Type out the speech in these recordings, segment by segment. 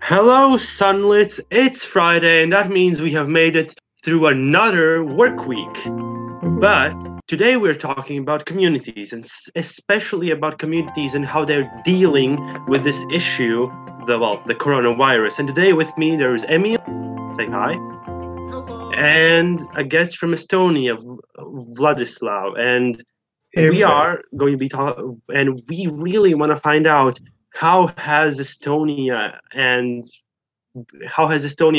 Hello, Sunlets. It's Friday, and that means we have made it through another work week. But today we're talking about communities, and especially about communities and how they're dealing with this issue, the coronavirus. And today with me there is Emil. Say hi. Hello. And a guest from Estonia, Vladislav. And Hey, we everybody. are going to be talking, and we really want to find out how has Estonia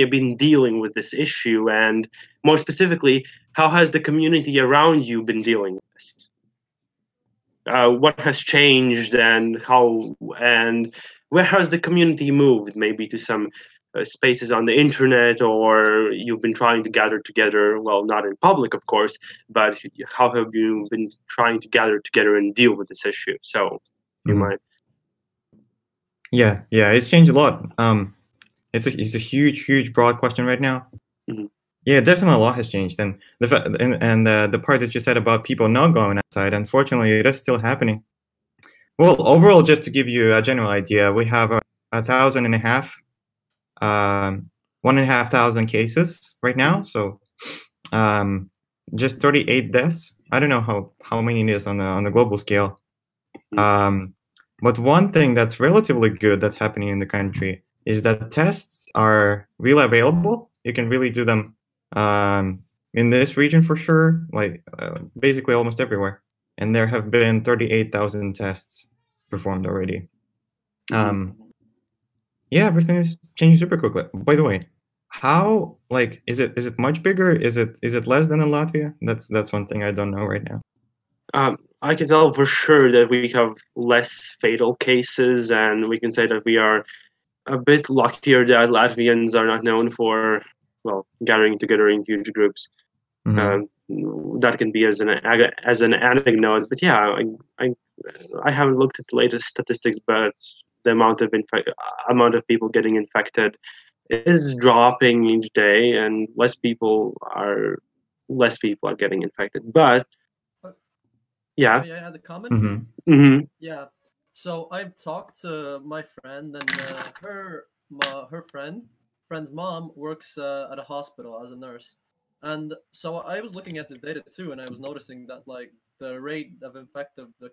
been dealing with this issue, and more specifically, how has the community around you been dealing with this? What has changed, and where has the community moved? Maybe to some spaces on the internet, or you've been trying to gather together. Well, not in public, of course, but how have you been trying to gather together and deal with this issue? So, you might. Yeah, it's changed a lot. It's a huge, broad question right now. Mm-hmm. Yeah, definitely a lot has changed, and the part that you said about people not going outside, unfortunately, it is still happening. Well, overall, just to give you a general idea, we have 1,500 cases right now. So, just 38 deaths. I don't know how many it is on the global scale. But one thing that's relatively good that's happening in the country is that tests are really available. You can really do them in this region for sure, like basically almost everywhere. And there have been 38,000 tests performed already. Yeah, everything is changing super quickly. By the way, how is it much bigger? Is it less than in Latvia? That's one thing I don't know right now. I can tell for sure that we have less fatal cases, and we can say that we are a bit luckier that Latvians are not known for, gathering together in huge groups. That can be as an anecdote, but yeah, I haven't looked at the latest statistics, but the amount of people getting infected is dropping each day, and less people are getting infected, but. Yeah. May I add a comment? Yeah. So I've talked to my friend, and her friend's mom works at a hospital as a nurse, and so I was looking at this data too, and I was noticing that the rate of the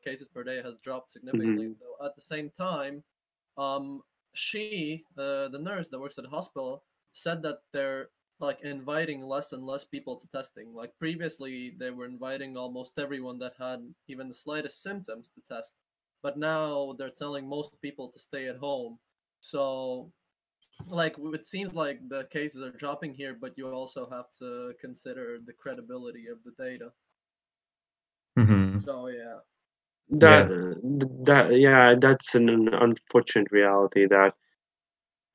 cases per day has dropped significantly. Though at the same time, the nurse that works at the hospital, said that they're inviting less and less people to testing. Like previously, they were inviting almost everyone that had even the slightest symptoms to test, but now they're telling most people to stay at home. So, it seems like the cases are dropping here, but you also have to consider the credibility of the data. So yeah. That's an unfortunate reality that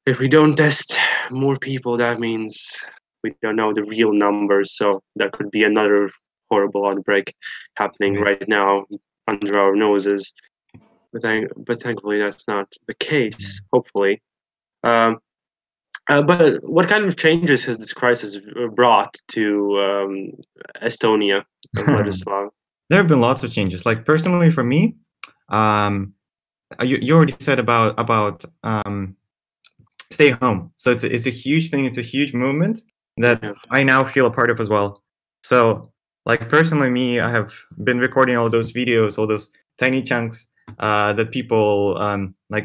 if we don't test more people, that means we don't know the real numbers. So that could be another horrible outbreak happening right now under our noses. But thankfully, that's not the case. Hopefully. But what kind of changes has this crisis brought to Estonia, Vladislav? There have been lots of changes. Like personally, for me, you already said about stay home. So it's a huge thing. It's a huge movement that I now feel a part of as well. So personally, me, I have been recording all those videos, all those tiny chunks that people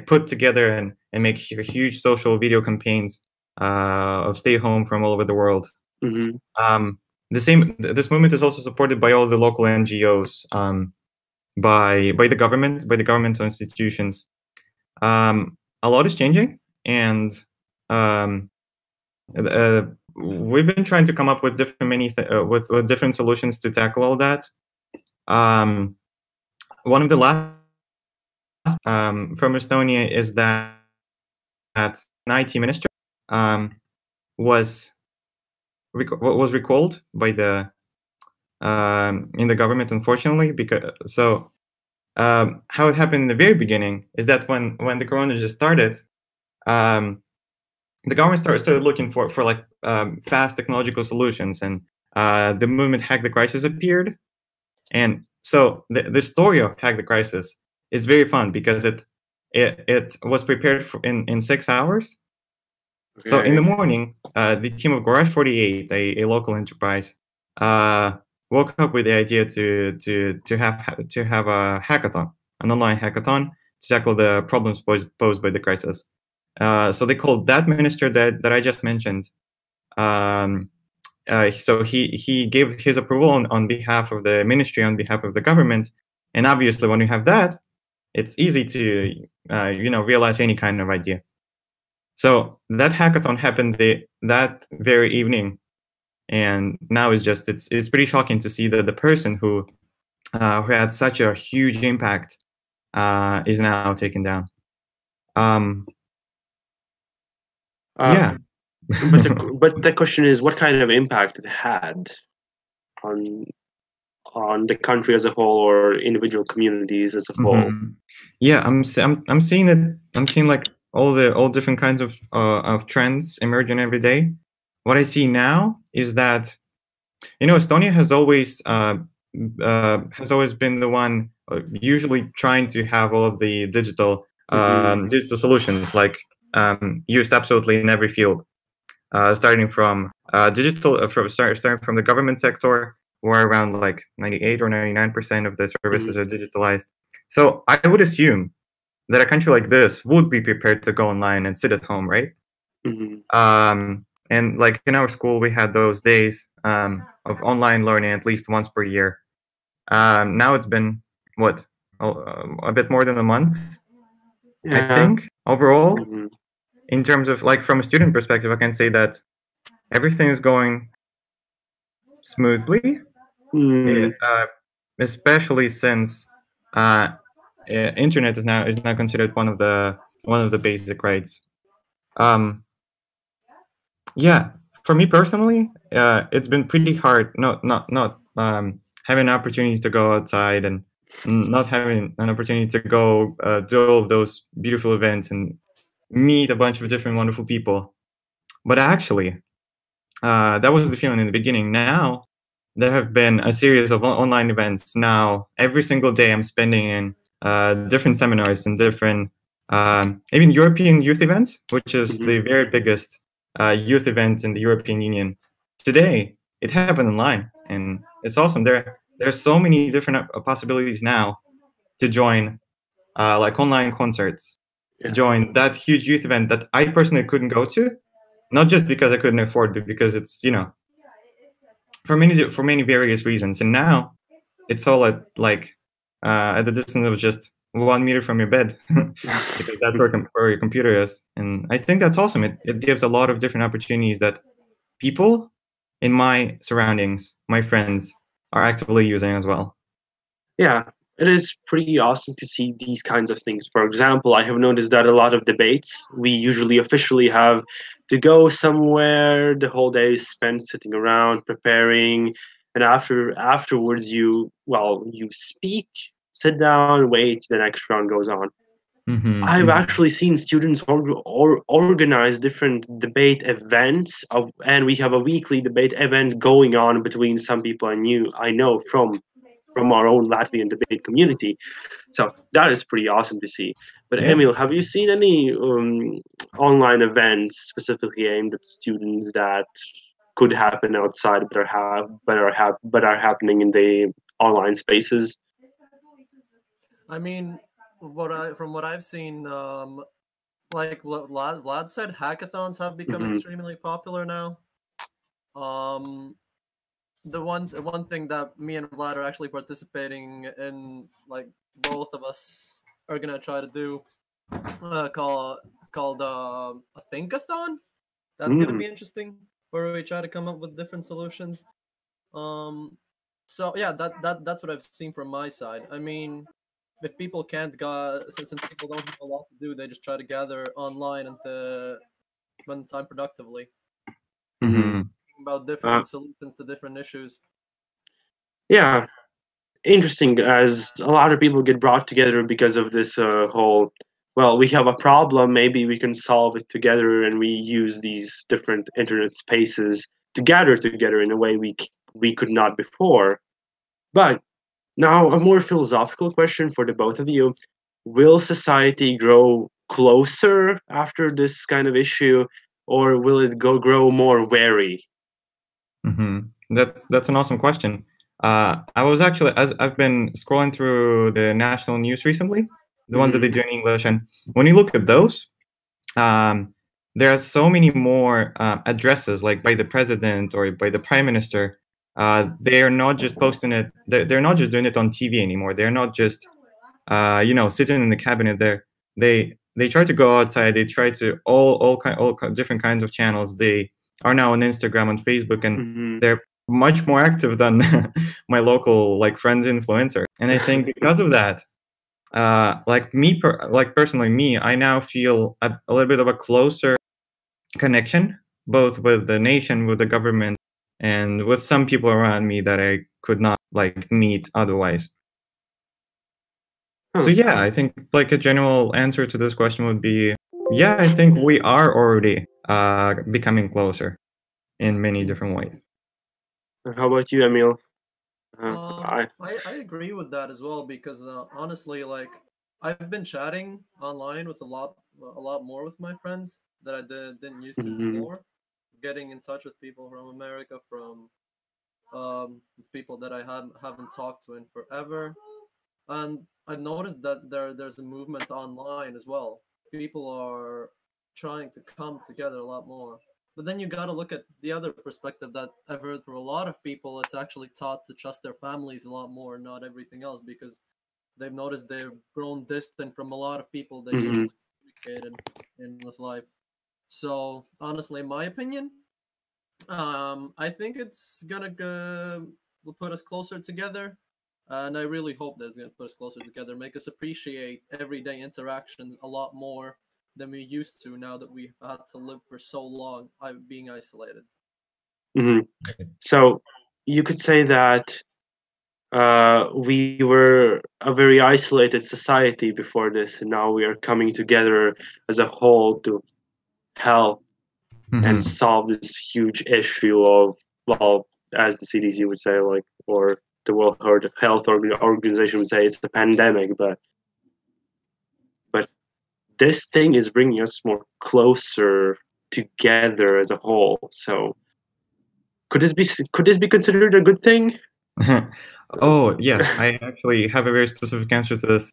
put together and make huge social video campaigns of stay home from all over the world. This movement is also supported by all the local NGOs, by the governmental institutions. A lot is changing, and we've been trying to come up with with different solutions to tackle all that. One of the last from Estonia is that IT minister was recalled by the in the government, unfortunately, because how it happened in the very beginning is that when the corona just started, the government started looking for fast technological solutions, and the movement Hack the Crisis appeared. And so the story of Hack the Crisis is very fun because it was prepared in 6 hours, So in the Okay. morning, the team of Garage 48, a local enterprise, woke up with the idea to have a hackathon, an online hackathon to tackle the problems posed by the crisis. So they called that minister that I just mentioned. So he gave his approval on behalf of the ministry, on behalf of the government, and obviously when you have that, it's easy to realize any kind of idea. So that hackathon happened that very evening, and now it's pretty shocking to see that the person who had such a huge impact is now taken down. Yeah. But the question is, what kind of impact it had on the country as a whole or individual communities as a whole? Yeah, I'm seeing it. I'm seeing like all different kinds of trends emerging every day. What I see now is that Estonia has always been the one usually trying to have all of the digital digital solutions like used absolutely in every field, starting from starting from the government sector, where around like 98 or 99% of the services are digitalized. So I would assume that a country like this would be prepared to go online and sit at home, right? And like in our school, we had those days of online learning at least once per year. Now it's been a bit more than a month, I think, overall. In terms of like from a student perspective, I can say that everything is going smoothly, especially since internet is now considered one of the basic rights. Yeah, for me personally, it's been pretty hard not having an opportunity to go outside and not having an opportunity to go do all of those beautiful events and meet a bunch of different wonderful people. But actually, that was the feeling in the beginning. Now, there have been a series of online events. Now, every single day I'm spending in different seminars and different, even European youth events, which is the very biggest youth event in the European Union. Today, it happened online, and it's awesome. There are so many different possibilities now to join, like online concerts, to join that huge youth event that I personally couldn't go to, not just because I couldn't afford, but because it's for many various reasons. And now it's all at the distance of just 1 meter from your bed, because that's where your computer is. And I think that's awesome. It gives a lot of different opportunities that people in my surroundings, my friends, are actively using as well. Yeah, it is pretty awesome to see these kinds of things. For example, I have noticed that a lot of debates, we usually officially have to go somewhere, the whole day is spent sitting around preparing, and afterwards you speak, sit down, wait, the next round goes on. I've actually seen students organize different debate events, and we have a weekly debate event going on between some people I know from our own Latvian debate community. So that is pretty awesome to see. But Yes. Emil, have you seen any online events specifically aimed at students that could happen outside but are happening in the online spaces? I mean, from what I've seen, like Vlad said, hackathons have become extremely popular now. The one thing that me and Vlad are actually participating in, like both of us are gonna try to do, called a thinkathon. That's gonna be interesting, where we try to come up with different solutions. So yeah, that's what I've seen from my side. I mean, if people can't go, since people don't have a lot to do, they just try to gather online and to spend time productively. About different solutions to different issues. Yeah, interesting. As a lot of people get brought together because of this whole. Well, we have a problem. Maybe we can solve it together, and we use these different internet spaces to gather together in a way we could not before. But now, a more philosophical question for the both of you: will society grow closer after this kind of issue, or will it grow more wary? That's an awesome question. I was actually, as I've been scrolling through the national news recently, the ones that they do in English, and when you look at those, there are so many more addresses, like by the president or by the prime minister. They are not just posting it. They're not just doing it on TV anymore. They're not just, sitting in the cabinet there. They try to go outside. They try to all different kinds of channels. They are now on Instagram, on Facebook, and they're much more active than my local friends influencer. And I think because of that, personally me, I now feel a little bit of a closer connection, both with the nation, with the government, and with some people around me that I could not meet otherwise. So yeah, I think a general answer to this question would be, yeah, I think we are already becoming closer in many different ways. How about you, Emil? I agree with that as well, because honestly, I've been chatting online with a lot more with my friends that I didn't used to before. Getting in touch with people from America, from people that I haven't talked to in forever, and I've noticed that there's a movement online as well. People are trying to come together a lot more. But then you got to look at the other perspective that I've heard from a lot of people. It's actually taught to trust their families a lot more, not everything else, because they've noticed they've grown distant from a lot of people they usually communicated in this life. So honestly, in my opinion, I think it's gonna put us closer together, and I really hope that it's gonna put us closer together, make us appreciate everyday interactions a lot more than we used to, now that we've had to live for so long being isolated. So you could say that we were a very isolated society before this, and now we are coming together as a whole to help and solve this huge issue of, well, as the CDC would say, or the World Health Organization would say, it's the pandemic, but this thing is bringing us more closer together as a whole. So could this be considered a good thing? Oh yeah, I actually have a very specific answer to this.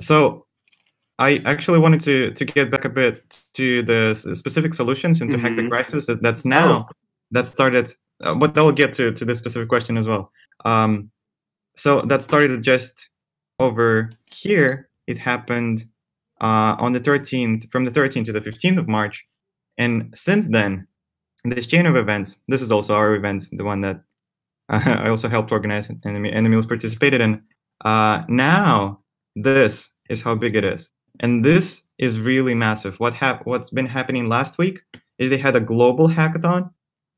So I actually wanted to get back a bit to the specific solutions and to hack the crisis that started. But I'll get to this specific question as well. So that started just over here. It happened on the 13th, from the 13th to the 15th of March. And since then, this chain of events, this is also our event, the one that I also helped organize and Emil participated in. Now, this is how big it is. And this is really massive. What's been happening last week is they had a global hackathon.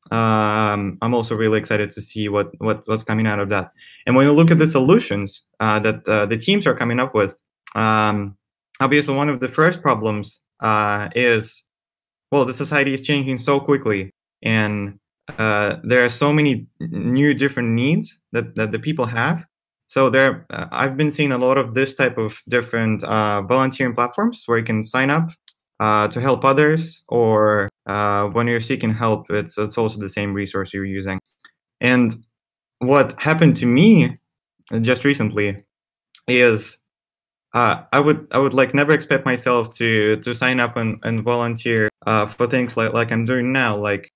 I'm also really excited to see what's coming out of that. And when you look at the solutions that the teams are coming up with, obviously one of the first problems is, well, the society is changing so quickly, and there are so many new different needs that the people have. So I've been seeing a lot of this type of different volunteering platforms where you can sign up to help others, or when you're seeking help, it's also the same resource you're using. And what happened to me just recently is I would never expect myself to sign up and volunteer for things like I'm doing now. Like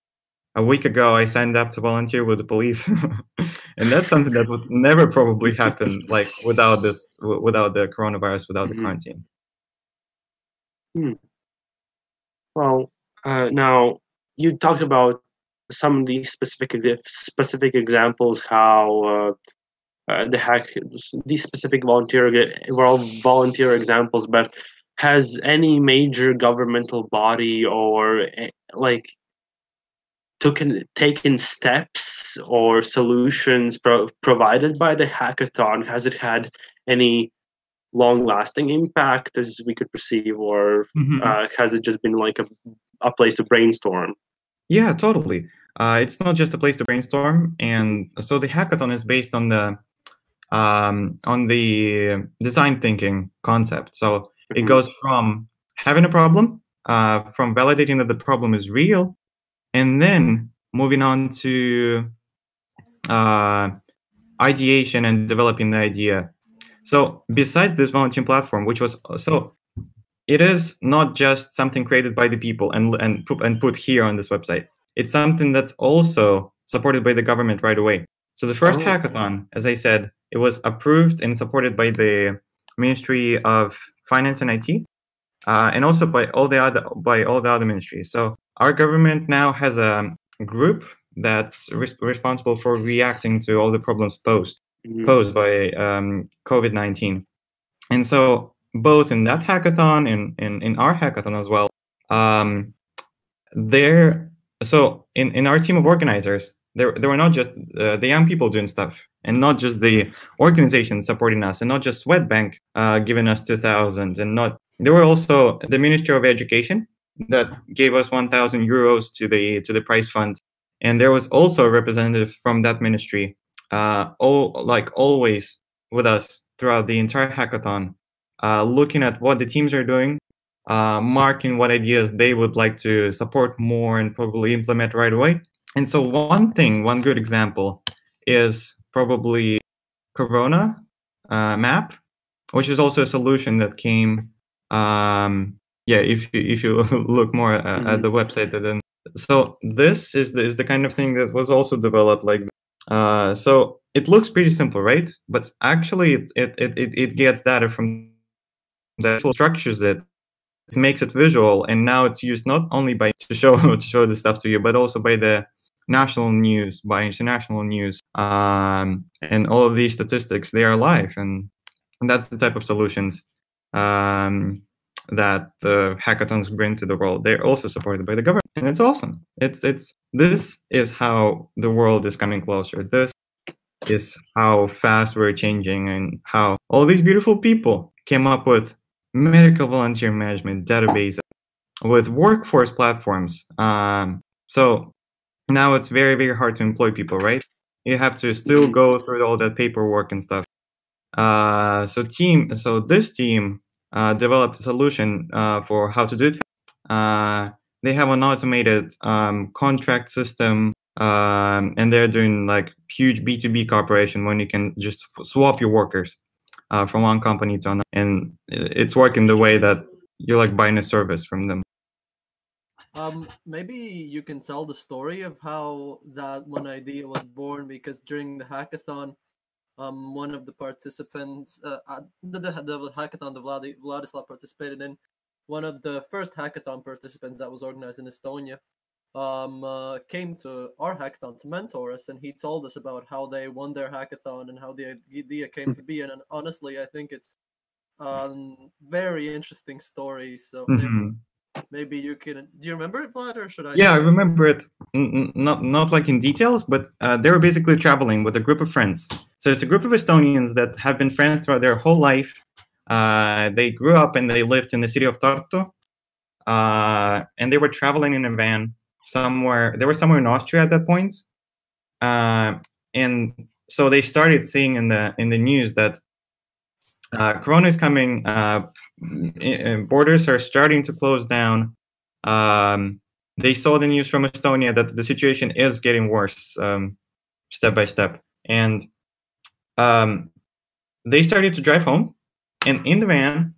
a week ago, I signed up to volunteer with the police, and that's something that would never probably happen without the coronavirus, without the quarantine. Well, now you talked about some of these specific examples, how the hack, these specific volunteer examples, but has any major governmental body or taken steps or solutions provided by the hackathon? Has it had any long-lasting impact as we could perceive, or has it just been like a place to brainstorm? Yeah, totally. It's not just a place to brainstorm, and so the hackathon is based on the design thinking concept. So it goes from having a problem from validating that the problem is real, and then moving on to ideation and developing the idea. So besides this volunteer platform, which was it is not just something created by the people and put here on this website. It's something that's also supported by the government right away. So the first hackathon, as I said, it was approved and supported by the Ministry of Finance and IT, and also by all the other ministries. So our government now has a group that's responsible for reacting to all the problems posed by COVID-19. And so both in that hackathon and in our hackathon as well, so in our team of organizers, there were not just the young people doing stuff, and not just the organizations supporting us, and not just Swedbank giving us 2,000, and not there were also the Ministry of Education that gave us 1,000 euros to the prize fund, and there was also a representative from that ministry, always with us throughout the entire hackathon, looking at what the teams are doing, marking what ideas they would like to support more and probably implement right away. And so one good example is probably Corona map, which is also a solution that came. If you look more at the website, then so this is the kind of thing that was also developed like. So it looks pretty simple, right? But actually, it gets data from the actual structures it makes it visual, and now it's used not only to show the stuff to you, but also by the national news, by international news, and all of these statistics, they are live, and that's the type of solutions that the hackathons bring to the world. They're also supported by the government, and it's awesome. This is how the world is coming closer. This is how fast we're changing, and how all these beautiful people came up with medical volunteer management database with workforce platforms. So now it's very, very hard to employ people, right? You have to still go through all that paperwork and stuff. So this team developed a solution for how to do it. They have an automated contract system, and they're doing like huge B2B cooperation when you can just swap your workers from one company to another, and it's working the way that you're like buying a service from them. Maybe you can tell the story of how that one idea was born, because during the hackathon, one of the participants, the hackathon that Vladislav participated in, one of the first hackathon participants that was organized in Estonia, came to our hackathon to mentor us, and he told us about how they won their hackathon and how the idea came to be. And honestly, I think it's very interesting story. So maybe you can. Do you remember it, Vlad, or should I? Yeah, I remember it. Not like in details, but they were basically traveling with a group of friends. So it's a group of Estonians that have been friends throughout their whole life. They grew up and they lived in the city of Tartu, and they were traveling in a van somewhere. They were somewhere in Austria at that point, and so they started seeing in the news that Corona is coming. Borders are starting to close down. They saw the news from Estonia that the situation is getting worse step by step, and they started to drive home. And in the van,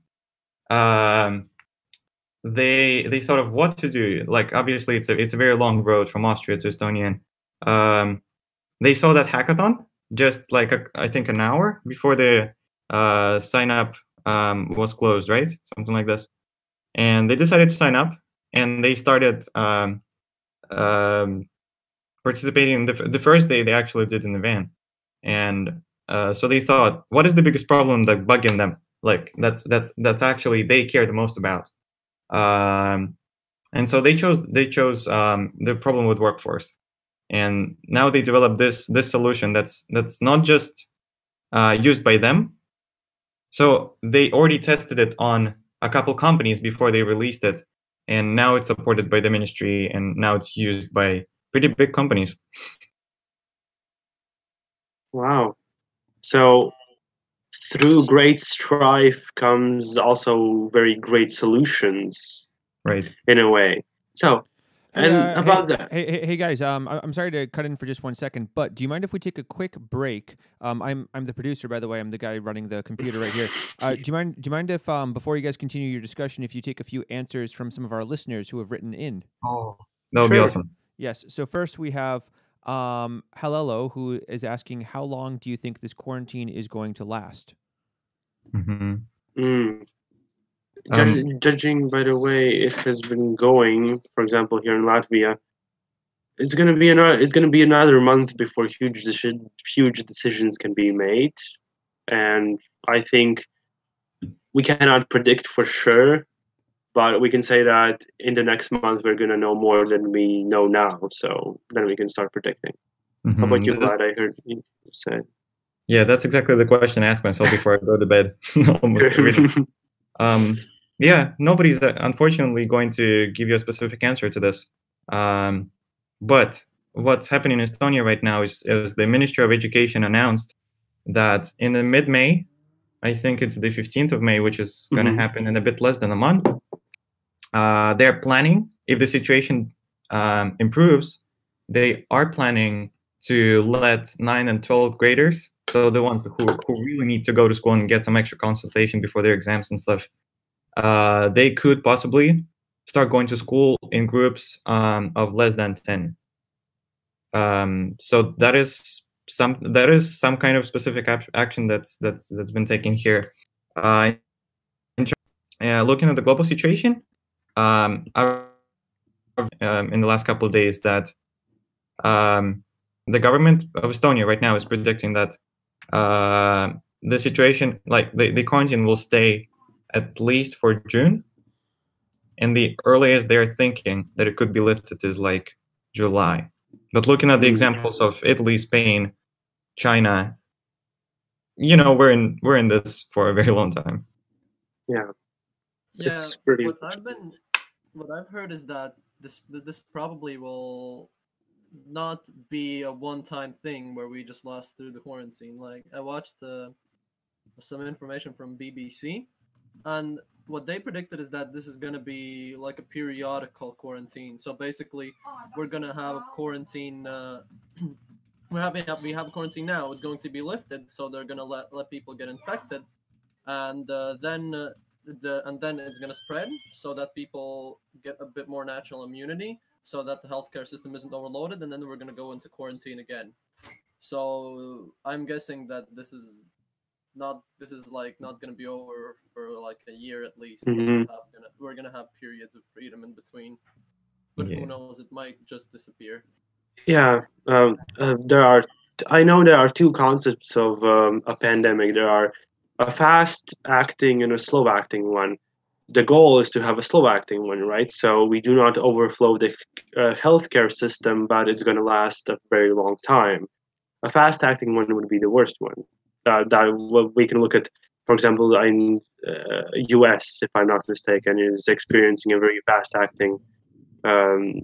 they thought of what to do. Like obviously, it's a very long road from Austria to Estonia. They saw that hackathon just like I think an hour before the sign up was closed, right? Something like this. And they decided to sign up, and they started participating. The first day they actually did in the van, and so they thought, what is the biggest problem that's bugging them? Like that's actually they care the most about. And so they chose the problem with workforce, and now they developed this solution that's not just used by them. So they already tested it on a couple companies before they released it, and now it's supported by the ministry, and now it's used by pretty big companies. Wow. So through great strife comes also very great solutions. Right. in a way. So, and about that, Hey guys, I'm sorry to cut in for just 1 second, but do you mind if we take a quick break? I'm the producer, by the way. I'm the guy running the computer right here. Do you mind if before you guys continue your discussion, if you take a few answers from some of our listeners who have written in? Oh, that would be Sure. awesome. Yes. So first we have Halelo, who is asking, how long do you think this quarantine is going to last? hmm mm, Um, judging by the way it has been going, for example, here in Latvia, it's gonna be another month before huge decisions can be made, and I think we cannot predict for sure, but we can say that in the next month we're gonna know more than we know now. So then we can start predicting. How about you, That is- Vlad? I heard you say. yeah, that's exactly the question I ask myself before I go to bed almost every day. Yeah, nobody's unfortunately going to give you a specific answer to this. But what's happening in Estonia right now is the Ministry of Education announced that in the mid-May, I think it's the 15th of May, which is going to Mhm. happen in a bit less than a month. They're planning, if the situation improves, they are planning to let 9 and 12th graders, so the ones who really need to go to school and get some extra consultation before their exams and stuff, they could possibly start going to school in groups of less than 10. So that is some kind of specific action that's been taken here. Looking at the global situation, in the last couple of days that the government of Estonia right now is predicting that the situation, like the quarantine, will stay at least for June, and the earliest they're thinking that it could be lifted is like July. But looking at the examples of Italy, Spain, China, we're in this for a very long time. Yeah. Yeah, It's pretty. what I've heard is that this probably will not be a one-time thing where we just last through the quarantine. Like I watched some information from BBC, and what they predicted is that this is gonna be like a periodical quarantine. So basically, we're gonna have a quarantine. we have a quarantine now. It's going to be lifted, so they're gonna let people get infected, and then it's gonna spread so that people get a bit more natural immunity, so that the healthcare system isn't overloaded, and then we're gonna go into quarantine again. So I'm guessing that this is like not gonna be over for like a year at least. But Mhm. we're gonna have periods of freedom in between. But Yeah. who knows? It might just disappear. Yeah. I know there are two concepts of a pandemic. There are a fast acting and a slow acting one. The goal is to have a slow acting one, right? So we do not overflow the healthcare system, but it's going to last a very long time. A fast acting one would be the worst one. We can look at, for example, in US, if I'm not mistaken, is experiencing a very fast acting. Um,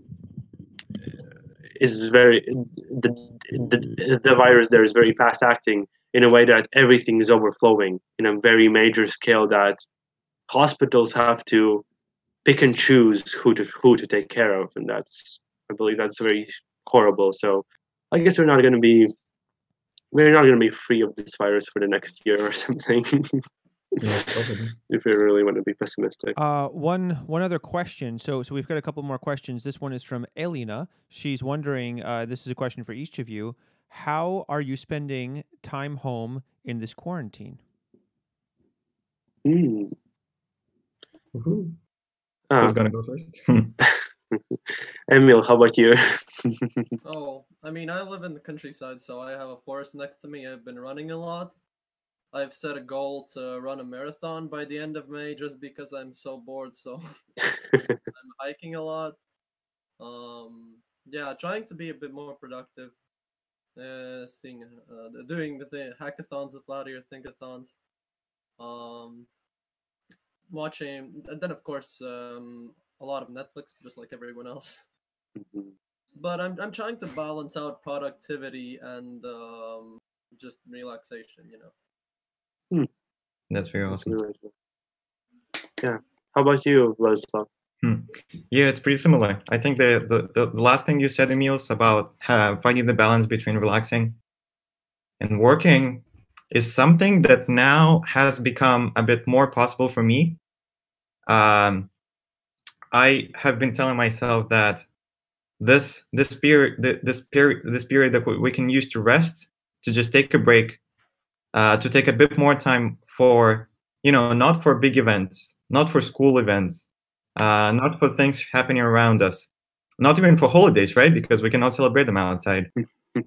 is very the virus there is very fast acting in a way that everything is overflowing in a very major scale, that hospitals have to pick and choose who to take care of, and I believe that's very horrible. So I guess we're not going to be free of this virus for the next year or something. Yeah, probably. If we really want to be pessimistic. One other question. So we've got a couple more questions. This one is from Elena. She's wondering. This is a question for each of you. How are you spending time home in this quarantine? Hmm. Woohoo. Ah, Who's gonna go first? Emil, how about you? Oh, I mean, I live in the countryside, so I have a forest next to me. I've been running a lot. I've set a goal to run a marathon by the end of May just because I'm so bored. So I'm hiking a lot. Yeah, trying to be a bit more productive. Doing the hackathons with Louder Thinkathons. Um, Watching, and then of course a lot of Netflix, just like everyone else. But I'm trying to balance out productivity and just relaxation. That's very awesome. Yeah. How about you, Vladislav? Yeah, it's pretty similar. I think the last thing you said, Emil, about finding the balance between relaxing and working is something that now has become a bit more possible for me. I have been telling myself that this period that we can use to rest, to just take a break, to take a bit more time for, not for big events, not for school events, not for things happening around us, not even for holidays, right? Because we cannot celebrate them outside.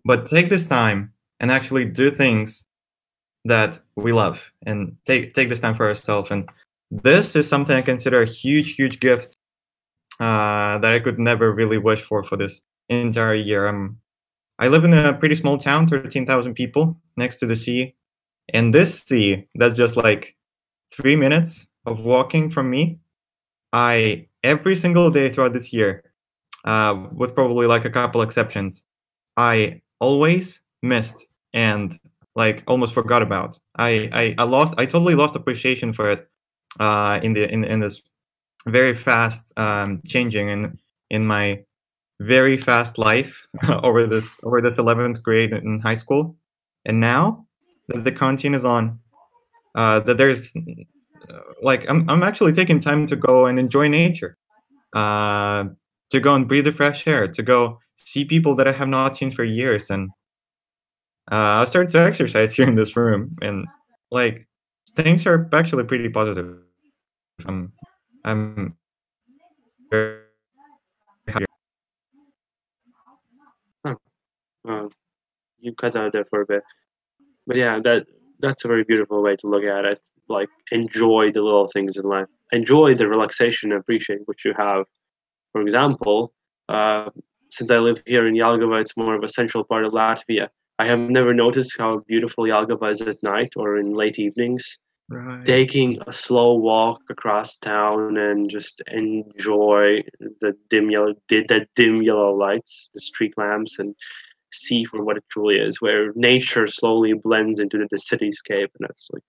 But take this time and actually do things that we love, and take this time for ourselves. And this is something I consider a huge gift that I could never really wish for this entire year. I live in a pretty small town, 13,000 people, next to the sea. And this sea, that's just like 3 minutes of walking from me, I, every single day throughout this year, with probably like a couple exceptions, I always missed and like almost forgot about. I totally lost appreciation for it in this very fast changing in my very fast life over this 11th grade in high school. And now that the quarantine is on, that there's like I'm actually taking time to go and enjoy nature, to go and breathe the fresh air, to go see people that I have not seen for years. And I started to exercise here in this room, and like things are actually pretty positive. I'm very happy. You cut out there for a bit, but yeah, that's a very beautiful way to look at it. Like, enjoy the little things in life, enjoy the relaxation, and appreciate what you have. For example, since I live here in Jelgava, it's more of a central part of Latvia. I have never noticed how beautiful Jelgava is at night or in late evenings. Right. Taking a slow walk across town and just enjoy the dim yellow lights, the street lamps, and see for what it truly is, where nature slowly blends into the cityscape, and it's like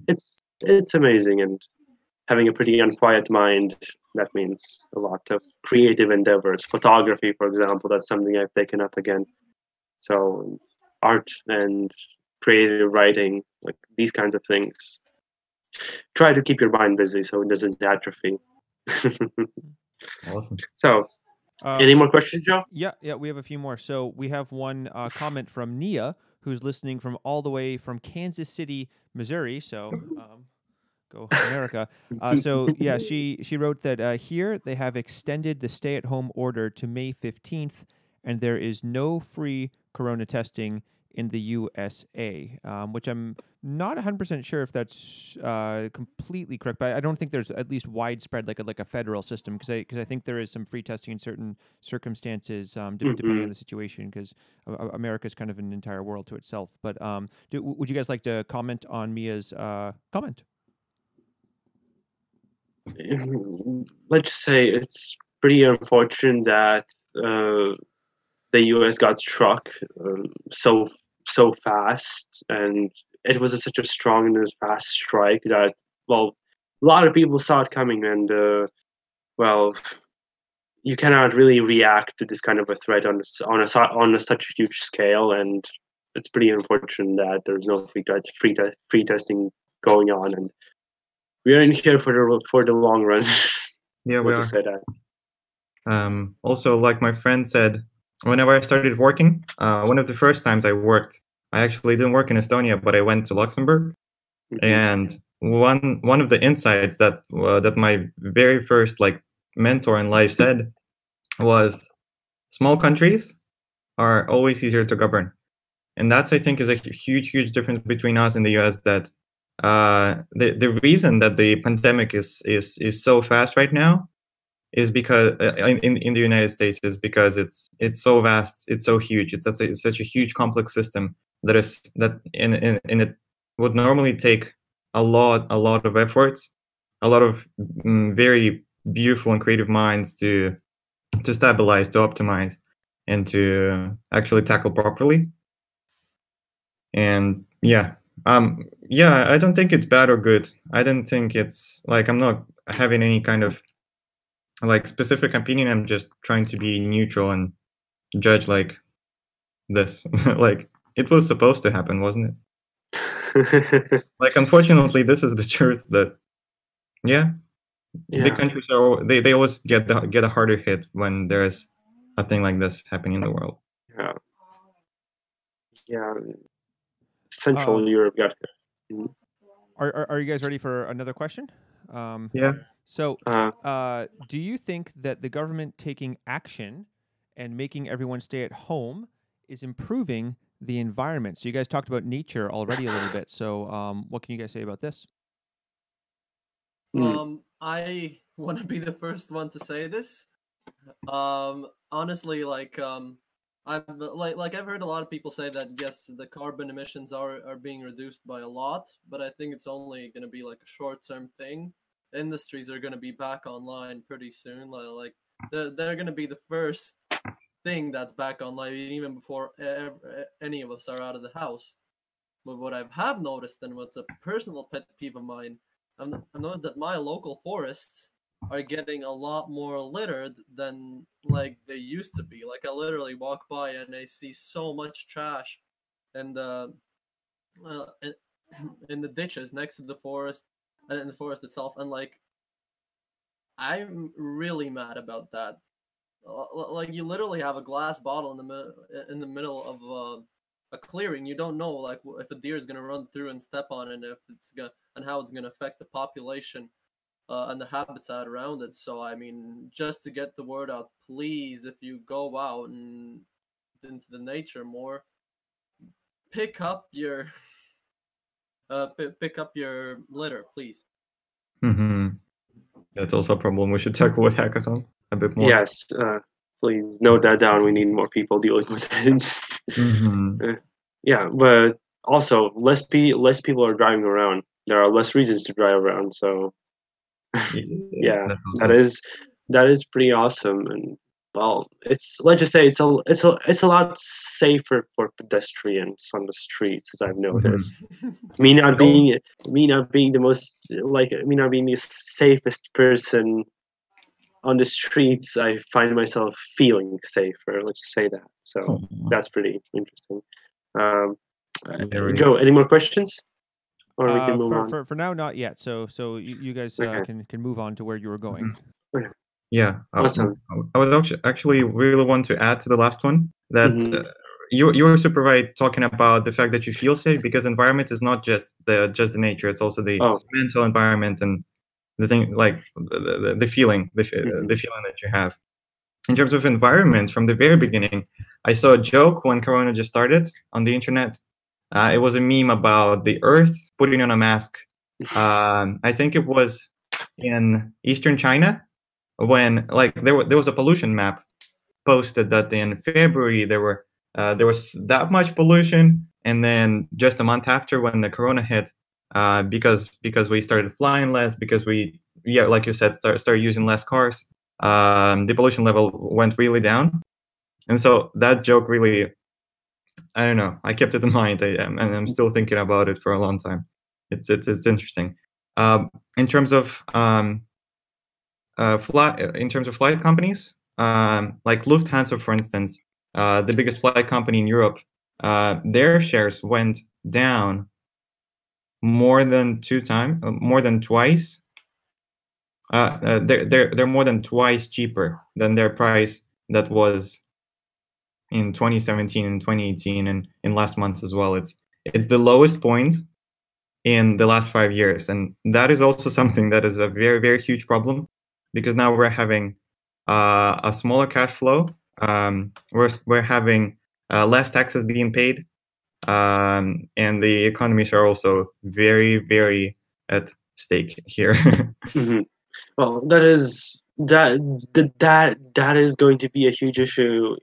it's amazing. And having a pretty unquiet mind, that means a lot of creative endeavors. Photography, for example, that's something I've taken up again. So art and creative writing, like these kinds of things. Try to keep your mind busy so it doesn't atrophy. Awesome. So, any more questions, Joe? Yeah, we have a few more. So we have one comment from Nia, who's listening from all the way from Kansas City, Missouri. So go America. So yeah, she wrote that here they have extended the stay-at-home order to May 15th, and there is no free corona testing in the USA, which I'm not 100% sure if that's completely correct, but I don't think there's at least widespread like a federal system, because I think there is some free testing in certain circumstances, depending on the situation, because America is kind of an entire world to itself. But would you guys like to comment on Mia's comment? Let's just say it's pretty unfortunate that the U.S. got struck so fast, and it was such a strong and fast strike that, well, a lot of people saw it coming, and well, you cannot really react to this kind of a threat on such a huge scale, and it's pretty unfortunate that there's no free testing going on, and we are in here for the long run. Yeah, we are. Say that. Also, like my friend said, whenever I started working, one of the first times I worked, I actually didn't work in Estonia, but I went to Luxembourg. And one of the insights that my very first like mentor in life said was, small countries are always easier to govern. And that's, I think, is a huge difference between us and the US, that the reason that the pandemic is so fast right now is because in the United States is because it's so vast, it's so huge, it's such a huge complex system that it would normally take a lot of efforts, a lot of very beautiful and creative minds to stabilize, to optimize, and to actually tackle properly. And yeah, I don't think it's bad or good. I don't think it's like, I'm not having any kind of like specific opinion. I'm just trying to be neutral and judge like this. Like it was supposed to happen, wasn't it? Like unfortunately, this is the truth that big Yeah. countries they always get a harder hit when there's a thing like this happening in the world. Yeah. Yeah. Central Europe got hit. Are you guys ready for another question? Yeah. So, do you think that the government taking action and making everyone stay at home is improving the environment? So you guys talked about nature already a little bit. So, what can you guys say about this? I want to be the first one to say this. Honestly, I've heard a lot of people say that yes, the carbon emissions are being reduced by a lot, but I think it's only going to be like a short-term thing. Industries are going to be back online pretty soon. Like they're going to be the first thing that's back online even before any of us are out of the house. But what I have noticed, and what's a personal pet peeve of mine, I've noticed that my local forests are getting a lot more littered than like they used to be. Like I literally walk by and I see so much trash in the in, in the ditches next to the forest and in the forest itself, and like I'm really mad about that. Like you literally have a glass bottle in the middle of a clearing. You don't know like if a deer is gonna run through and step on it, and if it's gonna and how it's gonna affect the population and the habitat around it. So I mean, just to get the word out, please, if you go out and into the nature more, pick up your pick up your litter, please. Mm-hmm. That's also a problem. We should tackle with hackathons a bit more. Yes, please note that down. We need more people dealing with it. Mm-hmm. Yeah, but also less people are driving around. There are less reasons to drive around. So yeah, That's also... that is pretty awesome. And well, let's just say it's a lot safer for pedestrians on the streets, as I've noticed. Me not being the most me not being the safest person on the streets, I find myself feeling safer. Let's just say that. So that's pretty interesting. Joe, any more questions? Or we can move on. For now, not yet. So you guys Okay. can move on to where you were going. Yeah, Awesome. I would actually really want to add to the last one that you were super right talking about the fact that you feel safe, because environment is not just the nature; it's also the mental environment and the thing like the feeling, the feeling that you have. In terms of environment, from the very beginning, I saw a joke when Corona just started on the internet. It was a meme about the Earth putting on a mask. I think it was in Eastern China, when like there was a pollution map posted that in February there was that much pollution, and then just a month after, when the Corona hit, because we started flying less, because we like you said started using less cars, the pollution level went really down. And so that joke really, I don't know, I kept it in mind, and I'm still thinking about it for a long time. It's interesting. In terms of flight companies, like Lufthansa, for instance, the biggest flight company in Europe, their shares went down more than twice. They're more than twice cheaper than their price that was in 2017 and 2018, and in last months as well. It's the lowest point in the last 5 years, and that is also something that is a very, very huge problem, because now we're having a smaller cash flow. We're having less taxes being paid, and the economies are also very, very at stake here. Well, that is going to be a huge issue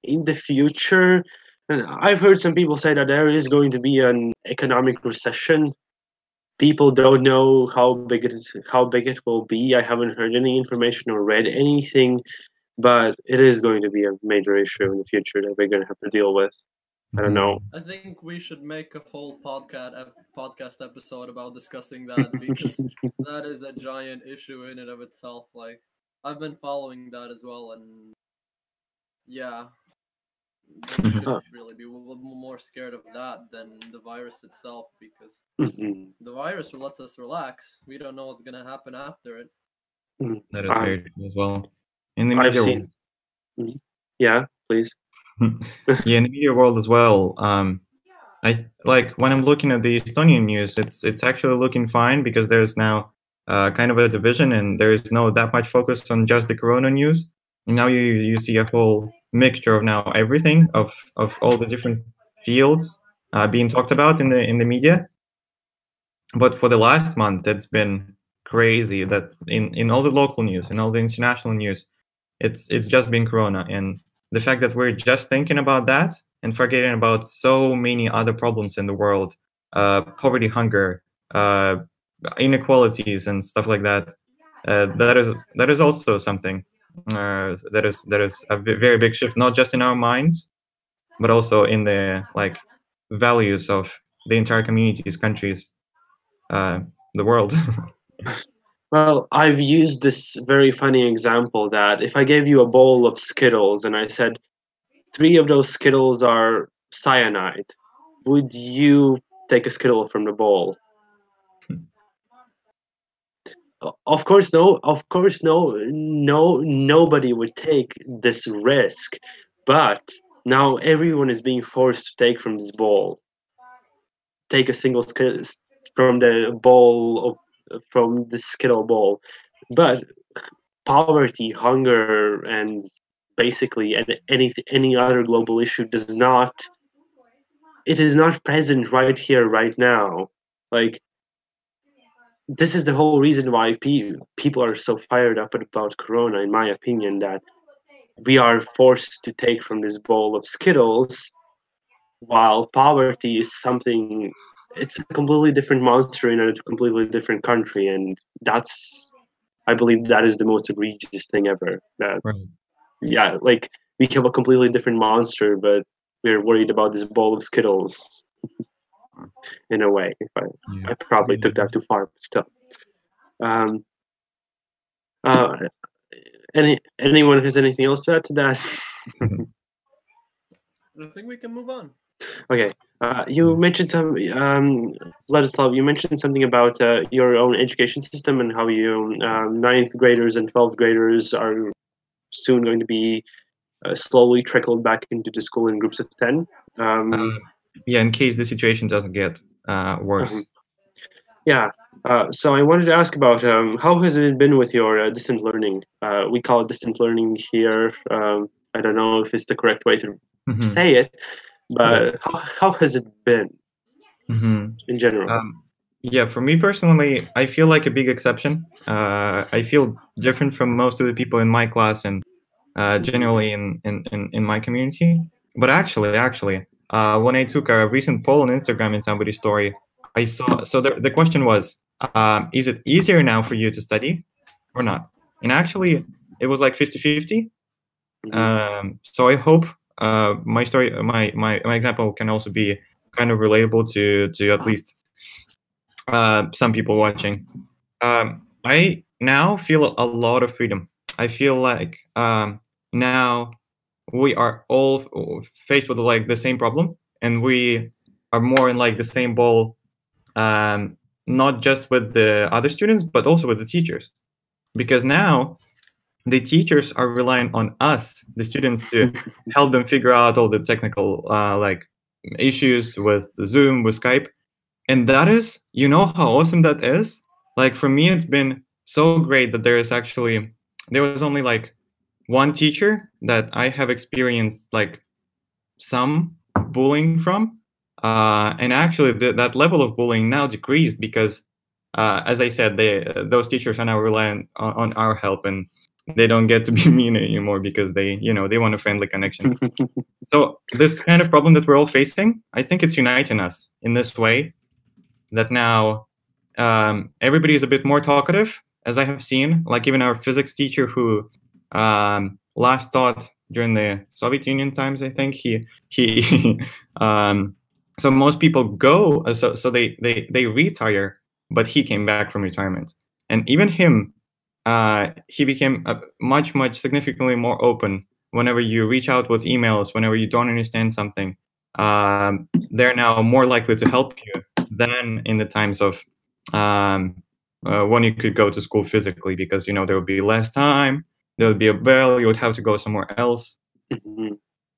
in the future. And I've heard some people say that there is going to be an economic recession. People don't know how big it will be. I haven't heard any information or read anything, but it is going to be a major issue in the future that we're going to have to deal with. I don't know. I think we should make a whole podcast episode about discussing that, because that is a giant issue in and of itself. Like, I've been following that as well, and yeah, we should really be a little more scared of that than the virus itself, because Mhm. the virus lets us relax. We don't know what's gonna happen after it. That is very true as well. In the I've media seen. Mhm. Yeah, please. yeah, in the media world as well. I like when I'm looking at the Estonian news, it's actually looking fine because there's now kind of a division, and there is no that much focus on just the Corona news. And now you see a whole mixture of now everything of all the different fields being talked about in the media. But for the last month, it's been crazy that in all the local news and all the international news, it's just been Corona, and the fact that we're just thinking about that and forgetting about so many other problems in the world, poverty, hunger, inequalities, and stuff like that. That is also something that is a very big shift, not just in our minds, but also in the like values of the entire communities, countries, the world. Well, I've used this very funny example that if I gave you a bowl of Skittles and I said 3 of those Skittles are cyanide, would you take a Skittle from the bowl? Of course, no. Of course, no. No, nobody would take this risk. But now everyone is being forced to take from this bowl. Take a single Skittle from the bowl from the Skittle bowl. But poverty, hunger, and basically any other global issue does not. It is not present right here, right now. Like, this is the whole reason why people are so fired up about Corona, in my opinion, that we are forced to take from this bowl of Skittles, while poverty is something. It's a completely different monster in a completely different country, and I believe that is the most egregious thing ever. That Right. yeah, like we have a completely different monster, but we're worried about this bowl of Skittles. In a way, I probably took that too far, but still. Um, anyone has anything else to add to that? I think we can move on. Okay. You mentioned Vladislav, you mentioned something about your own education system and how you 9th graders and 12th graders are soon going to be slowly trickled back into the school in groups of 10. Yeah, in case the situation doesn't get worse. Yeah. So I wanted to ask about how has it been with your distant learning? We call it distant learning here. I don't know if it's the correct way to say it, but how has it been in general? Yeah, for me personally, I feel like a big exception. I feel different from most of the people in my class and generally in my community. But actually, when I took a recent poll on Instagram in somebody's story, I saw. So the question was, is it easier now for you to study or not? And actually, it was like 50-50. So I hope my story, my example can also be kind of relatable to at least some people watching. I now feel a lot of freedom. I feel like now we are all faced with like the same problem, and we are more in like the same bowl, not just with the other students, but also with the teachers, because now the teachers are relying on us, the students, to help them figure out all the technical like issues with Zoom, with Skype. And that is, you know how awesome that is? Like for me, it's been so great that there was only like one teacher that I have experienced like some bullying from. And actually that level of bullying now decreased because, as I said, those teachers are now relying on our help, and they don't get to be mean anymore because they want a friendly connection. So this kind of problem that we're all facing, I think it's uniting us in this way, that now everybody is a bit more talkative, as I have seen. Like even our physics teacher, who last taught during the Soviet Union times, I think he so most people go, so they retire, but he came back from retirement, and even him he became much significantly more open. Whenever you reach out with emails, whenever you don't understand something, they're now more likely to help you than in the times of when you could go to school physically, because there would be less time, there would be a bell, you would have to go somewhere else.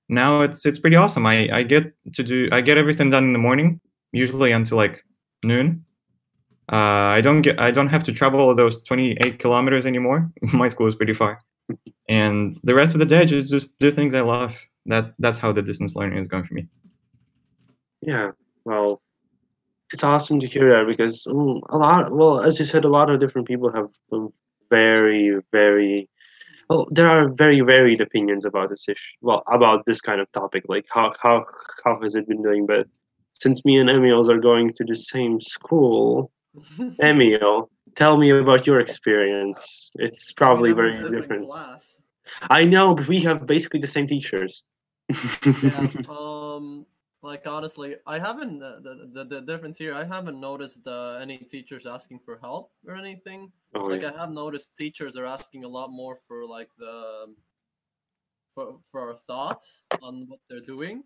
Now it's pretty awesome. I get everything done in the morning, usually until like noon. I don't have to travel those 28 kilometers anymore. My school is pretty far, and the rest of the day just do things I love. That's how the distance learning is going for me. Yeah, well, it's awesome to hear that, because as you said, a lot of different people have very, very there are very varied opinions about this issue. Well, about this kind of topic, like how has it been doing? But since me and Emil are going to the same school, Emil, tell me about your experience. It's probably very different. Class. I know, but we have basically the same teachers. Yeah. Like honestly, I haven't the difference here. I haven't noticed any teachers asking for help or anything. Oh, like yeah. I have noticed teachers are asking a lot more for like for our thoughts on what they're doing,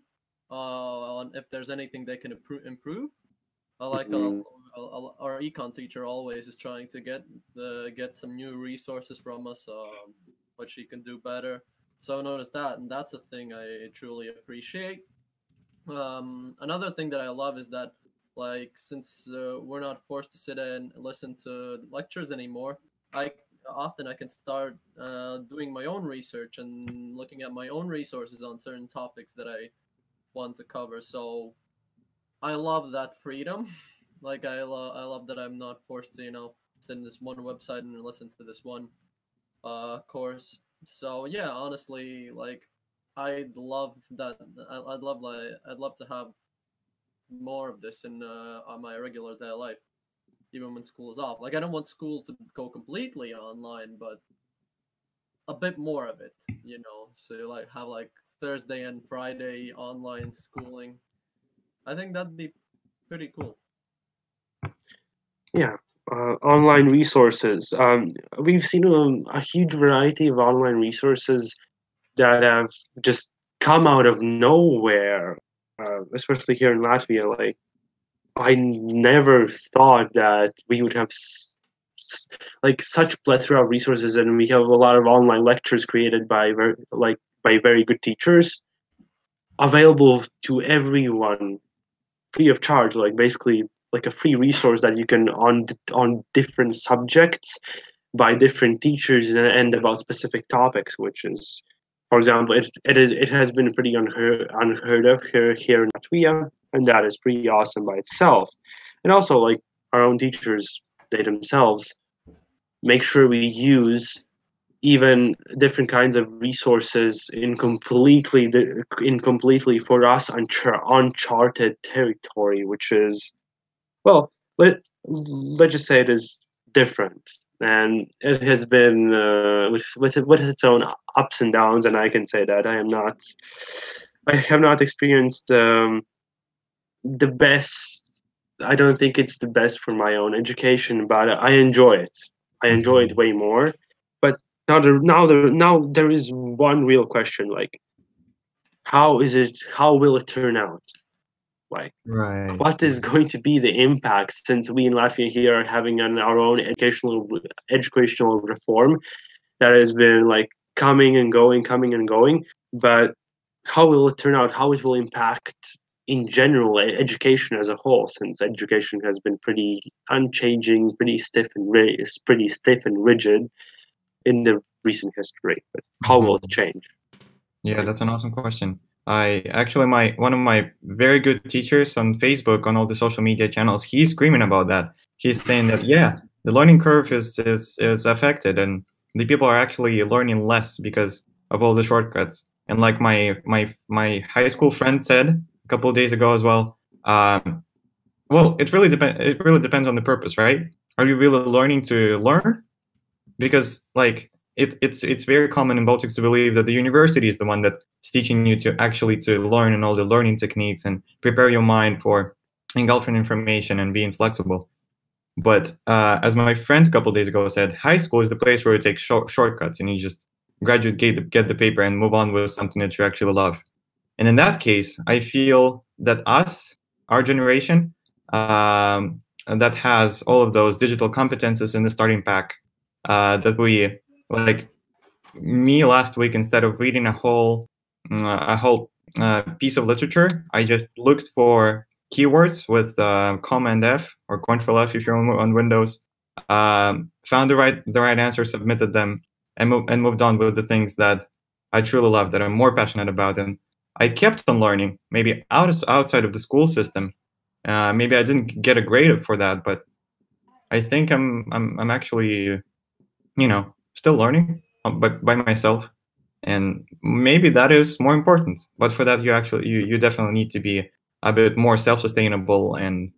on if there's anything they can improve. Our econ teacher always is trying to get some new resources from us, what she can do better. So I noticed that, and that's a thing I truly appreciate. Another thing that I love is that, like, since we're not forced to sit and listen to lectures anymore, I can start doing my own research and looking at my own resources on certain topics that I want to cover. So I love that freedom. Like I love that I'm not forced to sit in this one website and listen to this one course. So yeah, honestly, like I'd love that. I'd love to have more of this in on my regular day life, even when school is off. Like I don't want school to go completely online, but a bit more of it. So like have like Thursday and Friday online schooling. I think that'd be pretty cool. Yeah, online resources. We've seen a huge variety of online resources that have just come out of nowhere, especially here in Latvia. Like, I never thought that we would have like such plethora of resources, and we have a lot of online lectures created by very good teachers, available to everyone, free of charge. Like basically, like a free resource that you can on different subjects by different teachers and about specific topics, which is, for example, it has been pretty unheard of here in Latvia, and that is pretty awesome by itself. And also, like, our own teachers, they themselves make sure we use even different kinds of resources in completely for us uncharted territory, which is, well, let's just say it is different, and it has been with its own ups and downs. And I can say that I have not experienced the best. I don't think it's the best for my own education, but I enjoy it. I enjoy it way more. But now there is one real question: like, how will it turn out? Like, Right. what is going to be the impact, since we in Latvia here are having our own educational reform that has been like coming and going, but how will it turn out? How it will impact in general education as a whole, since education has been pretty unchanging, pretty stiff and rigid in the recent history. But how will it change? Yeah, that's an awesome question. I actually one of my very good teachers on Facebook, on all the social media channels, he's screaming about that. He's saying that the learning curve is affected, and the people are actually learning less because of all the shortcuts. And like my high school friend said a couple of days ago as well, well, it really depends on the purpose, right? Are you really learning to learn? Because like it's very common in Baltics to believe that the university is the one that's teaching you to learn, and all the learning techniques and prepare your mind for engulfing information and being flexible. But as my friends a couple days ago said, high school is the place where you take shortcuts and you just graduate, get the paper, and move on with something that you actually love. And in that case, I feel that our generation, that has all of those digital competences in the starting pack, that we like. Me last week, instead of reading a whole piece of literature, I just looked for keywords with Command F or Control F if you're on Windows. Found the right answer, submitted them, and moved on with the things that I truly love, that I'm more passionate about. And I kept on learning, maybe outside of the school system. Maybe I didn't get a grade for that, but I think I'm actually, still learning, but by myself. And maybe that is more important. But for that, you definitely need to be a bit more self-sustainable and,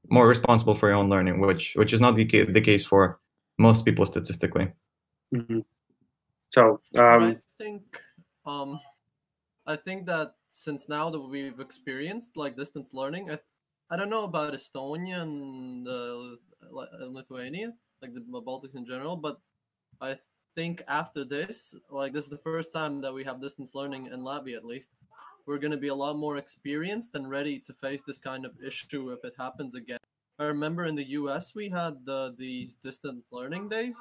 more responsible for your own learning, which is not the case for most people statistically. Mm-hmm. So But I think that since now that we've experienced like distance learning, I don't know about Estonia and Lithuania, like the Baltics in general, but I think after this, like this is the first time that we have distance learning in Latvia at least, we're going to be a lot more experienced and ready to face this kind of issue if it happens again. I remember in the US we had these distance learning days,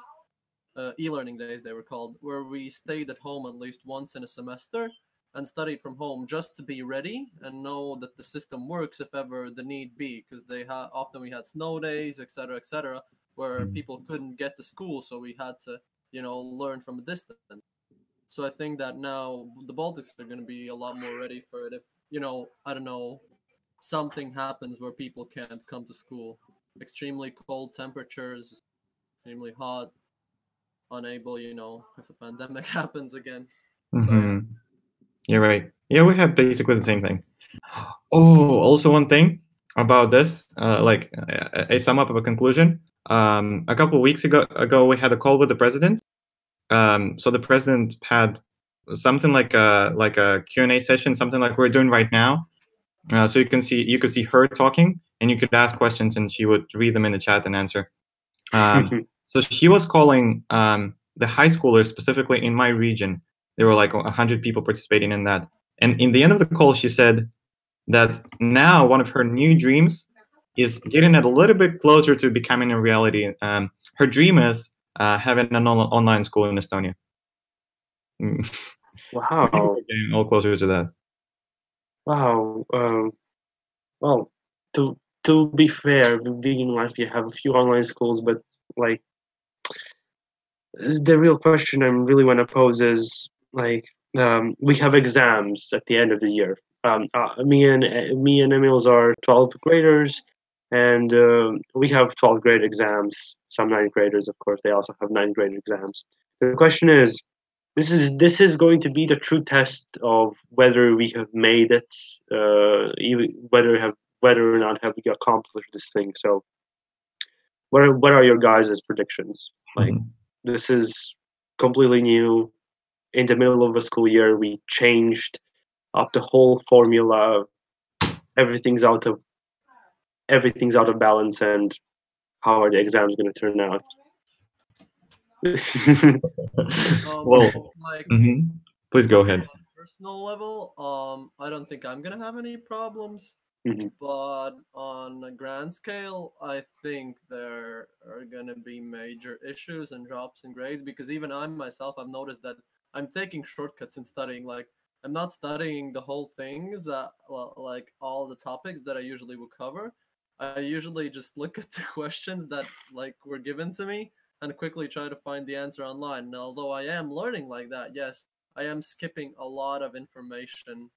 e-learning days they were called, where we stayed at home at least once in a semester and studied from home just to be ready and know that the system works if ever the need be, because often we had snow days, etc., where people couldn't get to school, so we had to learn from a distance. So I think that now the Baltics are going to be a lot more ready for it if I don't know, something happens where people can't come to school, extremely cold temperatures, extremely hot, unable, if a pandemic happens again. So yeah. You're right. Yeah, we have basically the same thing. Oh, also one thing about this, like a sum up of a conclusion. A couple of weeks ago, we had a call with the president. So the president had something like a Q&A session, something like we're doing right now. So you could see her talking, and you could ask questions, and she would read them in the chat and answer. So she was calling the high schoolers, specifically in my region. There were like 100 people participating in that. And in the end of the call, she said that now one of her new dreams is getting it a little bit closer to becoming a reality. Her dream is having an online school in Estonia. Wow. Getting all closer to that. Wow. Well, to be fair, being in Latvia, have a few online schools, but like the real question I really want to pose is like we have exams at the end of the year. Me and Emils are 12th graders, and we have 12th grade exams. Some 9th graders, of course, they also have 9th grade exams. The question is, this is going to be the true test of whether we have made it, whether or not have we accomplished this thing. So, what are your guys' predictions? Like, this is completely new. In the middle of the school year, we changed up the whole formula. Everything's out of balance, and how are the exams going to turn out? Well, like, please go ahead. On a personal level, I don't think I'm gonna have any problems. Mhm. But on a grand scale, I think there are gonna be major issues and drops in grades, because even I myself, I've noticed that I'm taking shortcuts in studying. Like, I'm not studying the whole things, like all the topics that I usually would cover. I usually just look at the questions that like were given to me and quickly try to find the answer online. And although I am learning like that, yes, I am skipping a lot of information,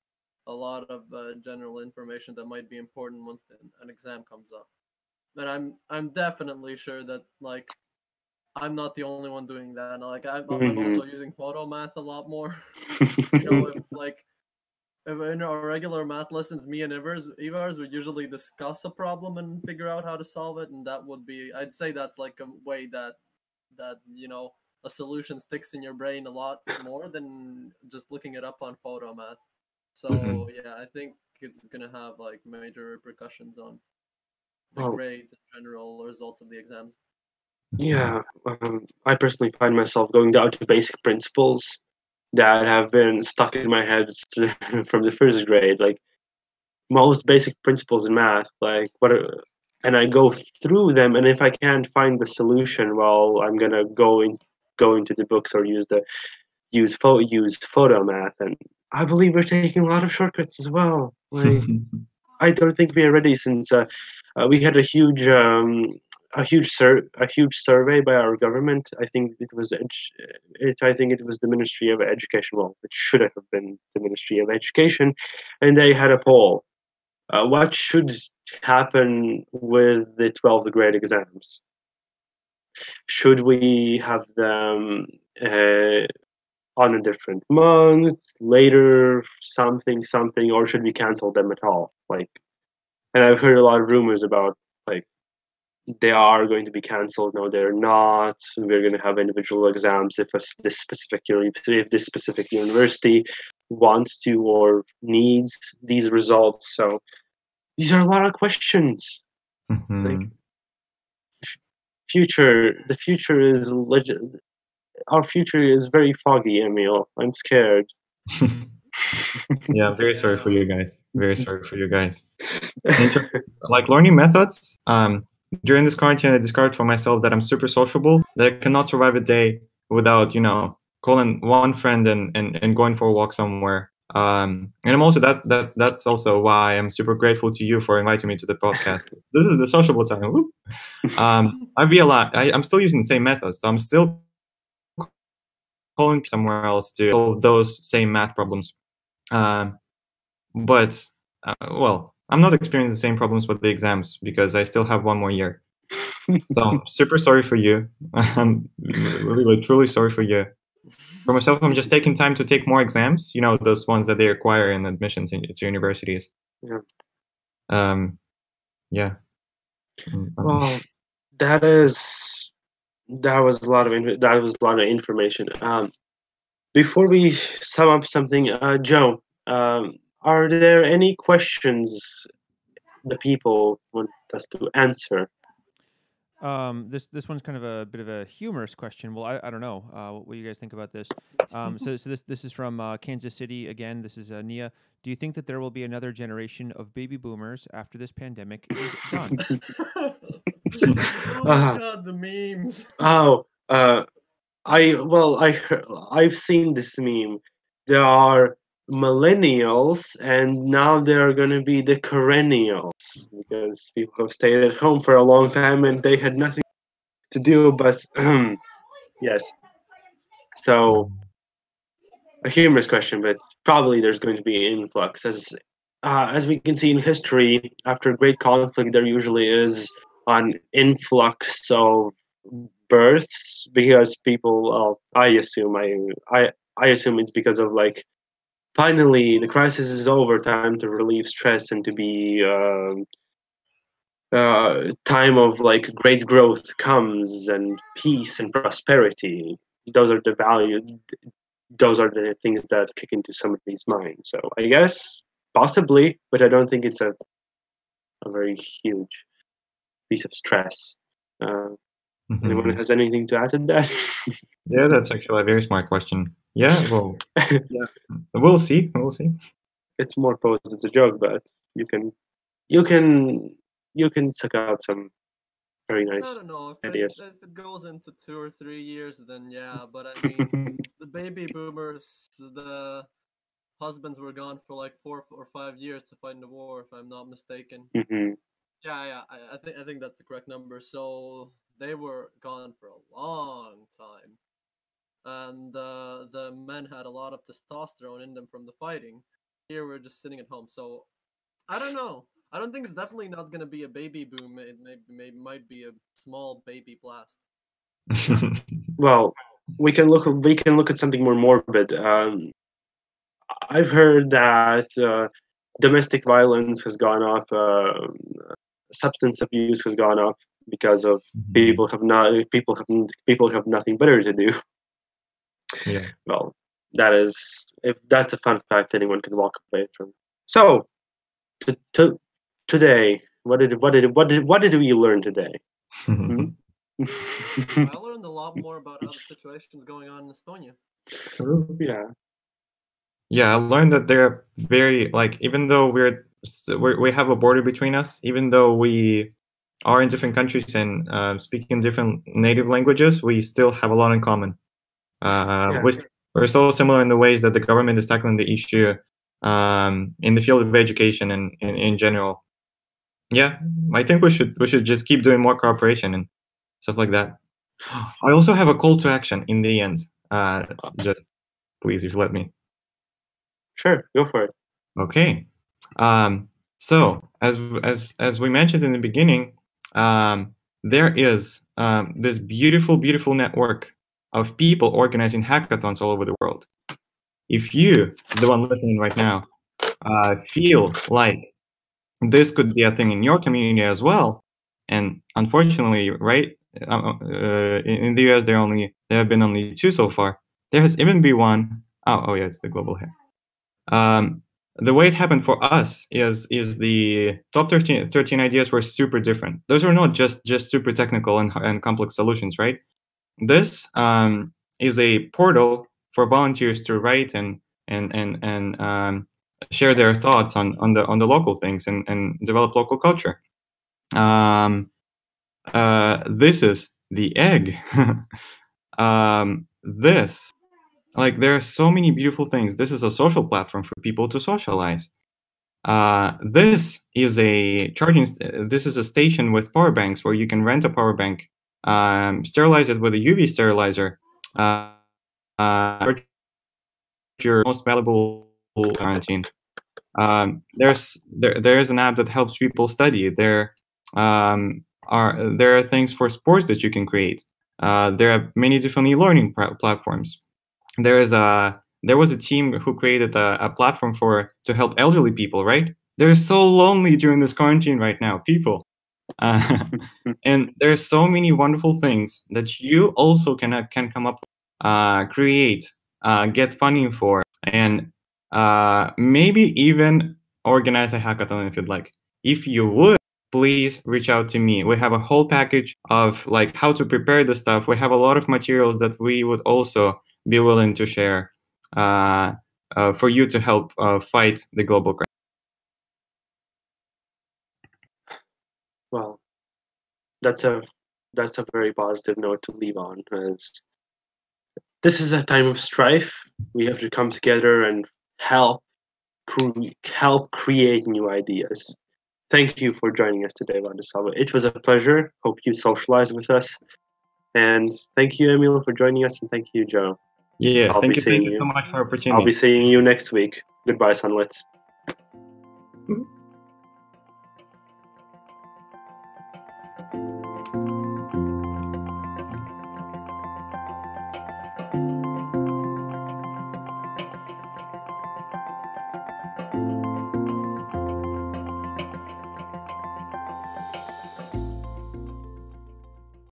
a lot of general information that might be important once an exam comes up. And I'm definitely sure that like I'm not the only one doing that. Like I'm also using Photomath a lot more. If in our regular math lessons, me and Ivars would usually discuss a problem and figure out how to solve it, and that would be, I'd say that's like a way that a solution sticks in your brain a lot more than just looking it up on Photomath. So yeah, I think it's gonna have like major repercussions on the Oh. grades in general, results of the exams? Yeah, I personally find myself going down to basic principles that have been stuck in my head from the first grade. Like most basic principles in math, like and I go through them, and if I can't find the solution, well, I'm gonna go into the books or use photo math, and I believe we're taking a lot of shortcuts as well. Like I don't think we are ready since we had a huge survey by our government. I think I think it was the Ministry of Education. Well, it should have been the Ministry of Education, and they had a poll. What should happen with the 12th grade exams? Should we have them on a different month, later, something, or should we cancel them at all? Like, and I've heard a lot of rumors about like they are going to be canceled. No, they're not. We're going to have individual exams if this specific university wants to or needs these results. So these are a lot of questions. Like the future is our future is very foggy, Emil. I'm scared. Yeah, very sorry for you guys. Very sorry for you guys. Like learning methods, during this quarantine, I discovered for myself that I'm super sociable, that I cannot survive a day without, calling one friend and going for a walk somewhere. And I'm also that's also why I'm super grateful to you for inviting me to the podcast. This is the sociable time. Woo. I realize I'm still using the same methods, so I'm still calling somewhere else to solve those same math problems. But well, I'm not experiencing the same problems with the exams because I still have one more year. So I'm super sorry for you. I'm really truly sorry for you. For myself, I'm just taking time to take more exams. Those ones that they require in admissions to universities. Yeah. Yeah. Well, that was a lot of information. Before we sum up something, Joe, are there any questions the people want us to answer? This one's kind of a bit of a humorous question. Well, I don't know. What do you guys think about this? So this is from Kansas City again. This is Nia. Do you think that there will be another generation of baby boomers after this pandemic is done? Oh my god, the memes. I've seen this meme. There are millennials, and now there are going to be the perennials because people have stayed at home for a long time and they had nothing to do. But yes, so a humorous question, but probably there's going to be an influx as we can see in history. After great conflict, there usually is an influx of births because people. I assume it's because of like finally the crisis is over, time to relieve stress and to be time of like great growth comes and peace and prosperity. Those are the value. Those are the things that kick into somebody's mind. So I guess possibly, but I don't think it's a very huge piece of stress. Anyone has anything to add to that? Yeah, that's actually a very smart question. Yeah, well, yeah, we'll see. We'll see. It's more posed as a joke, but you can suck out some very I nice don't know ideas. if it goes into 2 or 3 years, then yeah. But I mean, the baby boomers, the husbands were gone for like 4 or 5 years to fight in the war, if I'm not mistaken. Mm-hmm. Yeah. I think that's the correct number. So they were gone for a long time, and the men had a lot of testosterone in them from the fighting. Here we're just sitting at home. So I don't know. I don't think it's definitely not gonna be a baby boom. It might be a small baby blast. Well, we can look at something more morbid. I've heard that domestic violence has gone up, substance abuse has gone up because of people have nothing better to do. Yeah. Well, if that's a fun fact anyone can walk away from. So today What did we learn today? Hmm? I learned a lot more about how the situation's going on in Estonia. Yeah. Yeah, I learned that they're very, like, even though we have a border between us, even though we are in different countries and speaking different native languages, we still have a lot in common. Yeah. We're so similar in the ways that the government is tackling the issue in the field of education and in general. Yeah, I think we should just keep doing more cooperation and stuff like that. I also have a call to action in the end. Just please, if you let me. Sure, go for it. Okay. So as we mentioned in the beginning, there is this beautiful network of people organizing hackathons all over the world. If you, the one listening right now, feel like this could be a thing in your community as well, and unfortunately, right, in the US there have been only 2 so far. There has even been one. Oh yeah, it's the global hack. The way it happened for us is the top 13 ideas were super different. Those are not just super technical and complex solutions, right? This is a portal for volunteers to write and share their thoughts on the local things and develop local culture. This is the egg. This, like, there are so many beautiful things. This is a social platform for people to socialize. This is a this is a station with power banks where you can rent a power bank, sterilize it with a UV sterilizer, your most valuable quarantine. There's an app that helps people study. There are things for sports that you can create. There are many different e-learning platforms. There was a team who created a platform to help elderly people, right? They're so lonely during this quarantine right now, people. And there's so many wonderful things that you also can come up with, create, get funding for, and maybe even organize a hackathon if you'd like. If you would, please reach out to me. We have a whole package of like how to prepare the stuff. We have a lot of materials that we would also be willing to share for you to help fight the global crisis. Well, that's a very positive note to leave on, as this is a time of strife. We have to come together and help create new ideas. Thank you for joining us today, Vladislava. It was a pleasure. Hope you socialized with us. And thank you, Emil, for joining us. And thank you, Joe. Yeah, I'll thank be you seeing so much for the opportunity. I'll be seeing you next week. Goodbye, Sunlets. Mhm.